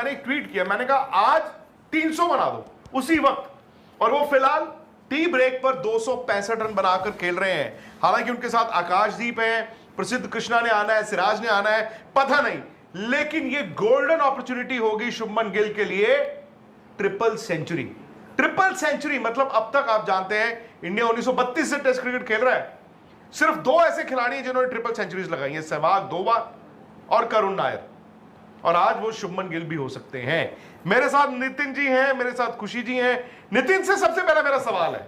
मैंने एक ट्वीट किया, मैंने कहा आज 300 बना दो उसी वक्त, और वो फिलहाल टी ब्रेक पर 265 रन बनाकर खेल रहे हैं। हालांकि उनके साथ आकाशदीप है, प्रसिद्ध कृष्णा ने आना है, सिराज ने आना है, पता नहीं, लेकिन ये गोल्डन अपॉर्चुनिटी होगी शुभमन गिल के लिए ट्रिपल सेंचुरी। ट्रिपल सेंचुरी मतलब अब तक आप जानते हैं इंडिया 1932 से टेस्ट क्रिकेट खेल रहा है, सिर्फ 2 ऐसे खिलाड़ी हैं जिन्होंने ट्रिपल सेंचुरीज लगाई हैं, सहवाग 2 बार और करुण नायर, और आज वो शुभमन गिल भी हो सकते हैं। मेरे साथ नितिन जी हैं, मेरे साथ खुशी जी हैं। नितिन से सबसे पहला मेरा सवाल है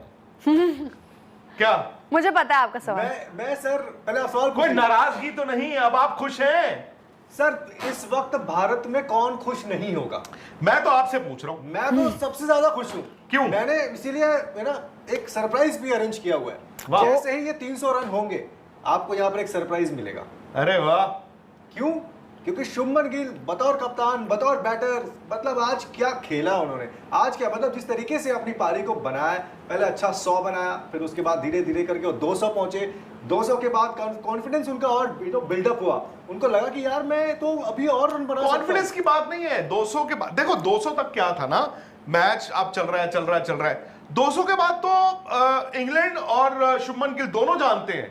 क्या? मुझे पता है आपका सवाल। मैं सर पहले सवाल, कोई नाराजगी तो नहीं, अब आप खुश हैं? सर इस वक्त भारत में कौन खुश नहीं होगा? मैं तो आपसे पूछ रहा हूं। मैं तो सबसे ज्यादा खुश हूं। क्यों? मैंने इसीलिए एक सरप्राइज भी अरेंज किया हुआ है। जैसे ही ये 300 रन होंगे आपको यहाँ पर एक सरप्राइज मिलेगा। अरे वाह! क्यों? क्योंकि शुभमन गिल बतौर कप्तान, बतौर बैटर, मतलब आज क्या खेला उन्होंने। आज क्या मतलब जिस तरीके से अपनी पारी को बनाया, पहले अच्छा 100 बनाया, फिर उसके बाद धीरे धीरे करके वो 200 पहुंचे। 200 के बाद कॉन्फिडेंस उनका और बिल्डअप हुआ। उनको लगा कि यार मैं तो अभी और रन बना सकता हूं। कॉन्फिडेंस की बात नहीं है। 200 के बाद देखो, 200 तक क्या था ना, मैच अब चल रहा है। 200 के बाद तो इंग्लैंड और शुभमन गिल दोनों जानते हैं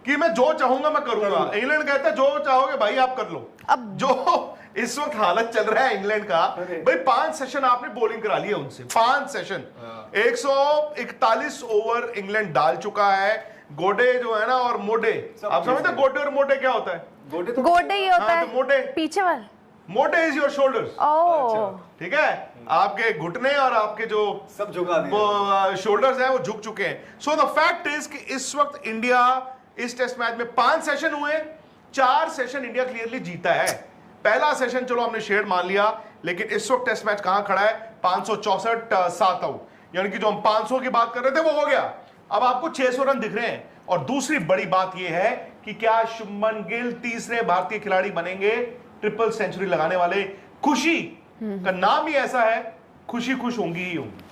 कि मैं जो चाहूंगा मैं करूंगा। इंग्लैंड कहता है जो चाहोगे भाई आप कर लो। अब जो इस वक्त हालत चल रहा है इंग्लैंड का, भाई 5 सेशन आपने बॉलिंग करा लिया उनसे, 5 सेशन, 141 ओवर इंग्लैंड डाल चुका है। गोडे जो है ना और मोडे, आप समझते गोडे और मोडे क्या होता है? गोडे ये होता है, तो मोडे पीछे वाला, मोडे इज योर शोल्डर्स। ठीक है, आपके घुटने और आपके जो सब झुका शोल्डर्स हैं वो झुक चुके हैं। सो द फैक्ट इज कि इस वक्त इंडिया इस टेस्ट मैच में 5 सेशन हुए, 4 सेशन इंडिया क्लियरली जीता है। पहला सेशन चलो हमने शेड मान लिया, लेकिन इस वक्त टेस्ट मैच कहां खड़ा है? 564 7 आउट, यानी कि जो हम 500 की बात कर रहे थे वो हो गया। अब आपको 600 रन दिख रहे हैं। और दूसरी बड़ी बात यह है कि क्या शुभमन गिल तीसरे भारतीय खिलाड़ी बनेंगे ट्रिपल सेंचुरी लगाने वाले? खुशी का नाम ही ऐसा है, खुशी खुश होंगी ही होंगी।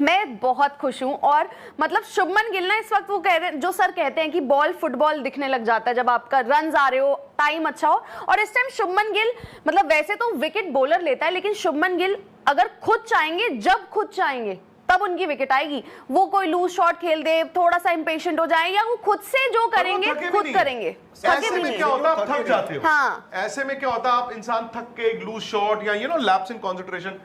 मैं बहुत खुश हूं। और मतलब शुभमन गिल ना इस वक्त वो कह रहे हैं, जो सर कहते हैं कि बॉल फुटबॉल दिखने लग जाता है जब आपका रन आ रहे हो, टाइम अच्छा हो। और इस टाइम शुभमन गिल मतलब वैसे तो विकेट बॉलर लेता है, लेकिन शुभमन गिल अगर खुद चाहेंगे, जब खुद चाहेंगे तब उनकी विकेट आएगी। वो कोई लूज शॉट खेल दे, थोड़ा सा इंपेशेंट हो जाए, या वो खुद से जो करेंगे खुद करेंगे। ऐसे में क्या होता है, आप थक जाते हो। हाँ। ऐसे में क्या होता है, आप इंसान थक के लूज शॉट या लैप्स इन कंसंट्रेशन,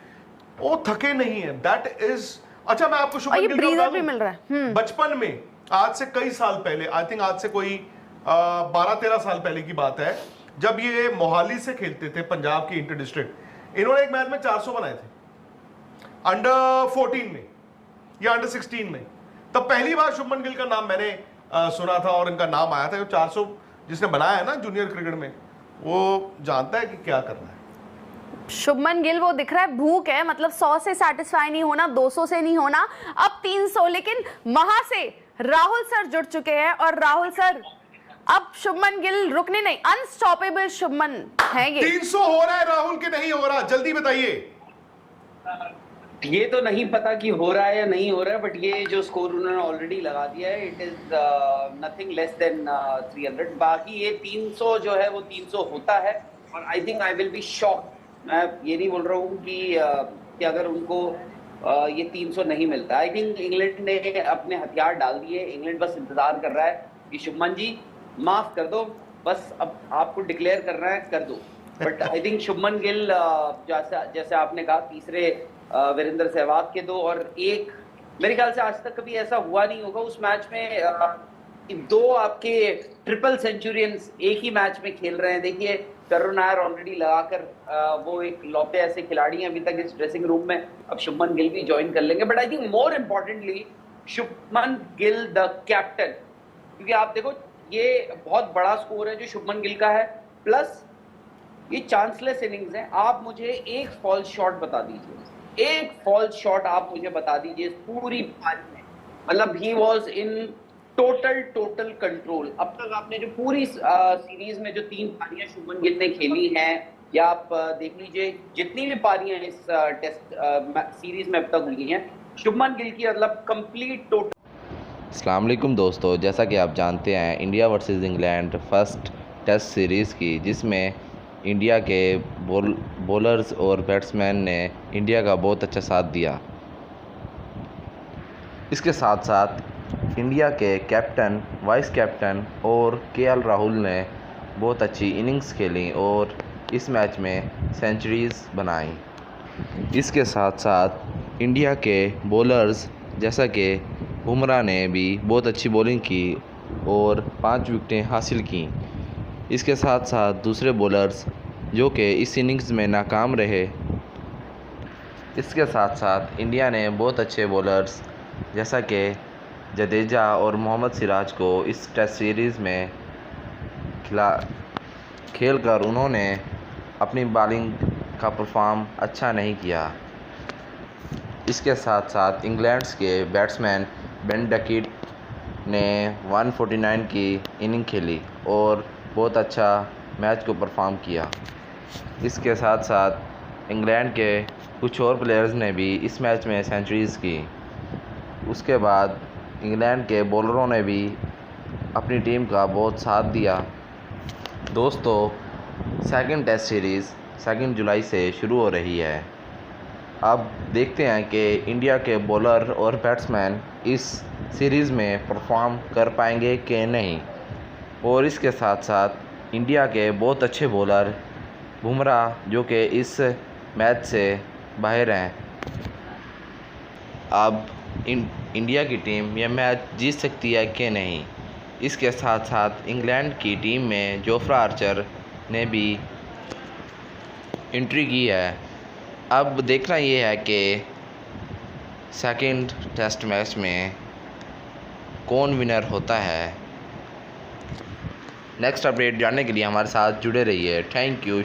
वो थके नहीं है। दैट इज अच्छा। मैं आपको शुभमन गिल ब्रीदर भी मिल रहा है। बचपन में, आज से कई साल पहले, आई थिंक आज से कोई 12-13 साल पहले की बात है, जब ये मोहाली से खेलते थे पंजाब की इंटर डिस्ट्रिक्ट, इन्होंने एक मैच में 400 बनाए थे अंडर 14 में या अंडर 16 में। तब पहली बार शुभमन गिल का नाम मैंने सुना था और इनका नाम आया था। 400 जिसने बनाया है ना जूनियर क्रिकेट में, वो जानता है कि क्या करना है। शुभमन गिल वो दिख रहा है, भूख है, मतलब 100 से सैटिस्फाई नहीं होना, 200 से नहीं होना, अब 300। लेकिन वहां से राहुल सर जुड़ चुके हैं, और राहुल सर अब शुभमन गिल रुकने नहीं, अनस्टॉपेबल शुभमन है ये। 300 हो रहा है राहुल के नहीं हो रहा? जल्दी बताइए। ये तो नहीं पता कि हो रहा है या नहीं हो रहा है, बट ये जो स्कोर उन्होंने ऑलरेडी लगा दिया है, it is nothing less than 300। बाकी ये 300 जो है वो 300 होता है, और I think I will be shocked. मैं ये नहीं बोल रहा हूँ कि अगर उनको ये 300 नहीं मिलता। आई थिंक इंग्लैंड ने अपने हथियार डाल दिए। इंग्लैंड बस इंतजार कर रहा है कि शुभमन जी माफ कर दो, बस अब आपको डिक्लेयर करना है, कर दो। But I think Shubman Gill जैसे आपने कहा, तीसरे वीरेंद्र सहवाग के 2 और 1, मेरे ख्याल से आज तक कभी ऐसा हुआ नहीं होगा उस मैच में। 2 आपके ट्रिपल सेंचुरियंस एक ही मैच में खेल रहे हैं। देखिए करुण नायर ऑलरेडी लगाकर वो एक लौटे ऐसे खिलाड़ी हैं अभी तक इस ड्रेसिंग रूम में। अब शुभमन गिल भी ज्वाइन कर लेंगे, but I think more importantly Shubman Gill the captain, क्योंकि आप देखो ये बहुत बड़ा स्कोर है जो शुभमन गिल का है, प्लस ये चांसलेस इनिंग्स है। आप मुझे एक फॉल्स शॉट बता दीजिए, एक फॉल्स शॉट आप मुझे बता दीजिए पूरी पारी में। मतलब he was in total control. अब तक आपने जो पूरी सीरीज में जो 3 पारियां शुभमन गिल ने खेली हैं, या आप देख लीजिए जितनी भी पारियां इस टेस्ट सीरीज में अब तक हुई हैं, शुभमन गिल की मतलब कंप्लीट टोटल। अस्सलाम वालेकुम दोस्तों, जैसा कि आप जानते हैं India versus England first test series की, जिसमें इंडिया के बॉलर्स और बैट्समैन ने इंडिया का बहुत अच्छा साथ दिया। इसके साथ साथ इंडिया के कैप्टन, वाइस कैप्टन और केएल राहुल ने बहुत अच्छी इनिंग्स खेली और इस मैच में सेंचुरीज़ बनाई। इसके साथ साथ इंडिया के बॉलर्स जैसा कि बुमराह ने भी बहुत अच्छी बॉलिंग की और 5 विकेटें हासिल की। इसके साथ साथ दूसरे बॉलर्स जो कि इस इनिंग्स में नाकाम रहे। इसके साथ साथ इंडिया ने बहुत अच्छे बॉलर्स जैसा कि जडेजा और मोहम्मद सिराज को इस टेस्ट सीरीज़ में खेल कर उन्होंने अपनी बॉलिंग का परफॉर्म अच्छा नहीं किया। इसके साथ साथ इंग्लैंड के बैट्समैन बेन डकेट ने 149 की इनिंग खेली और बहुत अच्छा मैच को परफॉर्म किया। इसके साथ साथ इंग्लैंड के कुछ और प्लेयर्स ने भी इस मैच में सेंचुरीज़ की। उसके बाद इंग्लैंड के बॉलरों ने भी अपनी टीम का बहुत साथ दिया। दोस्तों, सेकंड टेस्ट सीरीज़ 2 जुलाई से शुरू हो रही है। अब देखते हैं कि इंडिया के बॉलर और बैट्समैन इस सीरीज़ में परफॉर्म कर पाएंगे कि नहीं। और इसके साथ साथ इंडिया के बहुत अच्छे बॉलर बुमराह जो कि इस मैच से बाहर हैं। अब इंडिया की टीम यह मैच जीत सकती है कि नहीं। इसके साथ साथ इंग्लैंड की टीम में जोफ्रा आर्चर ने भी एंट्री की है। अब देखना ये है कि सेकंड टेस्ट मैच में कौन विनर होता है। नेक्स्ट अपडेट जानने के लिए हमारे साथ जुड़े रहिए। Thank you.